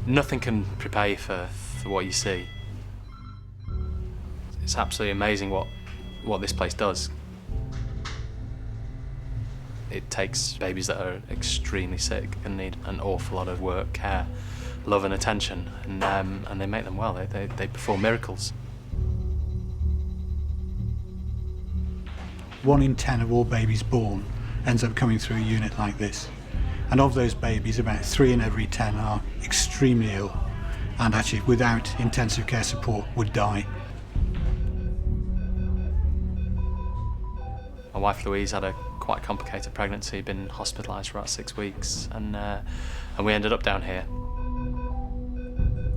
Nothing can prepare you for what you see. It's absolutely amazing what this place does. It takes babies that are extremely sick and need an awful lot of work, care, love and attention, and they make them well. They perform miracles. 1 in 10 of all babies born ends up coming through a unit like this. And of those babies, about 3 in every 10 are extremely ill and actually without intensive care support would die. My wife Louise had a quite complicated pregnancy, been hospitalised for about 6 weeks, and we ended up down here.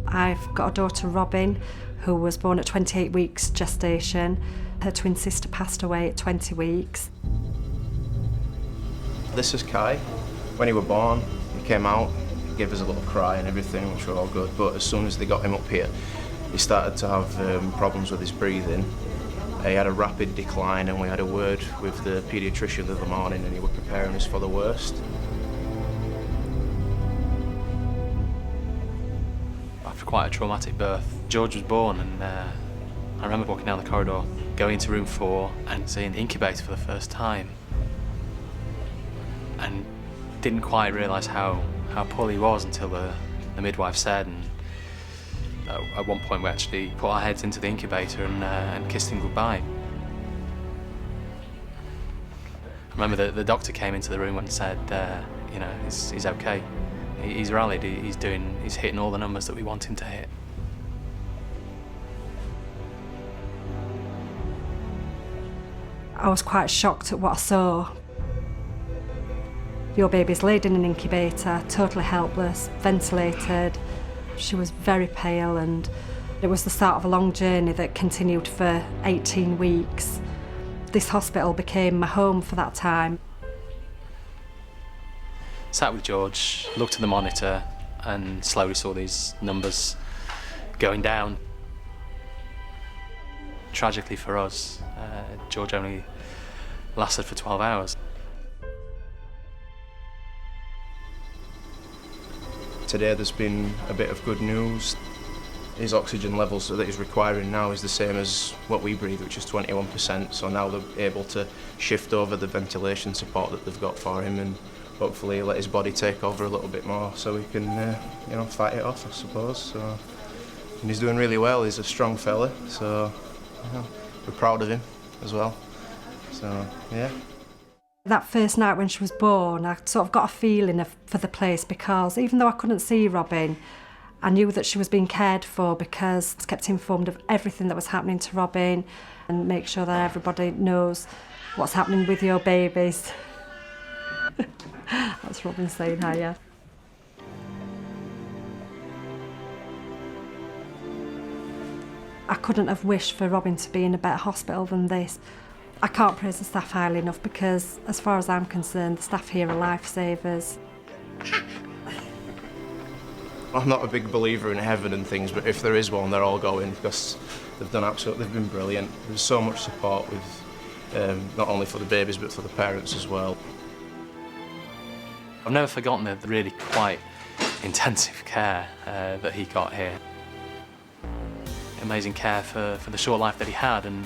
I've got a daughter, Robin, who was born at 28 weeks gestation. Her twin sister passed away at 20 weeks. This is Kai. When he was born, he came out, he gave us a little cry and everything, which were all good, but as soon as they got him up here, he started to have problems with his breathing. He had a rapid decline, and we had a word with the paediatrician in the morning, and he was preparing us for the worst. After quite a traumatic birth, George was born, and I remember walking down the corridor, going into room 4 and seeing the incubator for the first time, and didn't quite realise how poorly he was until the midwife said, and at one point we actually put our heads into the incubator and kissed him goodbye. I remember the doctor came into the room and said, you know, he's okay. He's rallied, he's hitting all the numbers that we want him to hit. I was quite shocked at what I saw. Your baby's laid in an incubator, totally helpless, ventilated. She was very pale, and it was the start of a long journey that continued for 18 weeks. This hospital became my home for that time. Sat with George, looked at the monitor, and slowly saw these numbers going down. Tragically for us, George only lasted for 12 hours. Today there's been a bit of good news. His oxygen levels that he's requiring now is the same as what we breathe, which is 21%, so now they're able to shift over the ventilation support that they've got for him and hopefully let his body take over a little bit more so he can you know, fight it off, I suppose. So, and he's doing really well. He's a strong fella, so you know, we're proud of him as well. So yeah. That first night when she was born, I sort of got a feeling for the place, because even though I couldn't see Robin, I knew that she was being cared for, because I kept informed of everything that was happening to Robin and make sure that everybody knows what's happening with your babies. That's Robin saying hi, yeah. I couldn't have wished for Robin to be in a better hospital than this. I can't praise the staff highly enough, because as far as I'm concerned, the staff here are lifesavers. I'm not a big believer in heaven and things, but if there is one, they're all going, because they've been brilliant. There's so much support with, not only for the babies, but for the parents as well. I've never forgotten the really quite intensive care that he got here. Amazing care for the short life that he had, and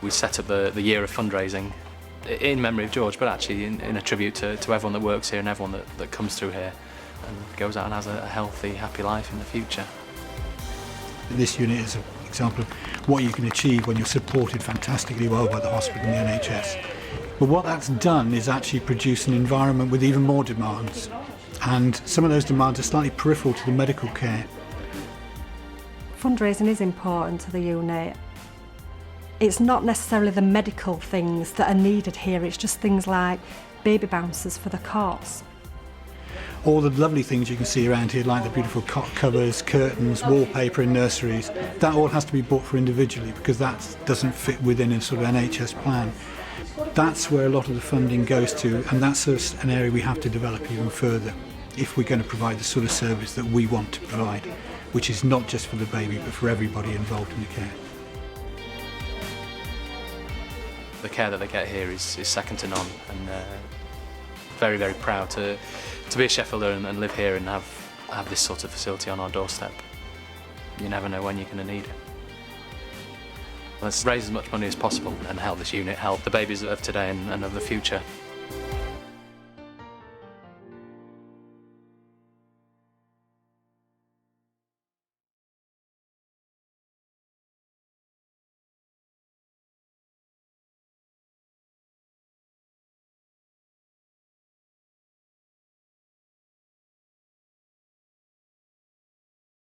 we set up the year of fundraising in memory of George, but actually in a tribute to everyone that works here and everyone that comes through here and goes out and has a healthy, happy life in the future. This unit is an example of what you can achieve when you're supported fantastically well by the hospital and the NHS. But what that's done is actually produce an environment with even more demands, and some of those demands are slightly peripheral to the medical care. Fundraising is important to the unit. It's not necessarily the medical things that are needed here, it's just things like baby bouncers for the cots. All the lovely things you can see around here, like the beautiful cot covers, curtains, wallpaper in nurseries, that all has to be bought for individually, because that doesn't fit within a sort of NHS plan. That's where a lot of the funding goes to, and that's an area we have to develop even further if we're going to provide the sort of service that we want to provide, which is not just for the baby but for everybody involved in the care. The care that they get here is second to none, and very, very proud to be a Sheffielder and live here and have have this sort of facility on our doorstep. You never know when you're going to need it. Let's raise as much money as possible and help this unit help the babies of today and of the future.